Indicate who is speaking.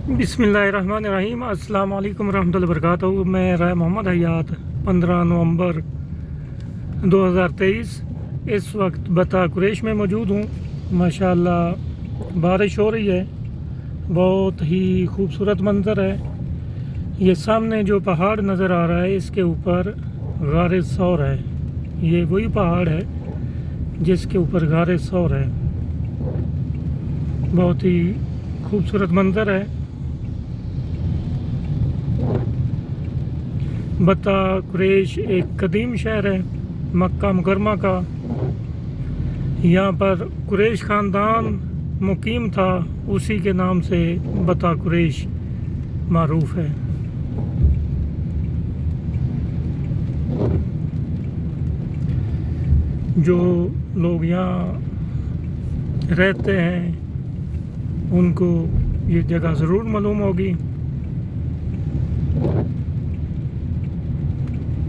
Speaker 1: बिस्मिल्लाहिर्रहमानिर्रहीम। अस्सलाम वालेकुम रहमतुल्लाहि व बरकातहू। मैं राय मोहम्मद हयात 15 नवंबर 2023 इस वक्त बता कुरैश में मौजूद हूँ। माशाअल्लाह बारिश हो रही है, बहुत ही खूबसूरत मंज़र है। ये सामने जो पहाड़ नज़र आ रहा है इसके ऊपर गारे सौर है। ये वही पहाड़ है जिसके ऊपर गारे सौर है। बहुत ही खूबसूरत मंज़र है। बता कुरैश एक कदीम शहर है मक्का मुकरमा का। यहाँ पर कुरैश ख़ानदान मुकीम था, उसी के नाम से बता कुरैश मारूफ है। जो लोग यहाँ रहते हैं उनको ये जगह ज़रूर मालूम होगी।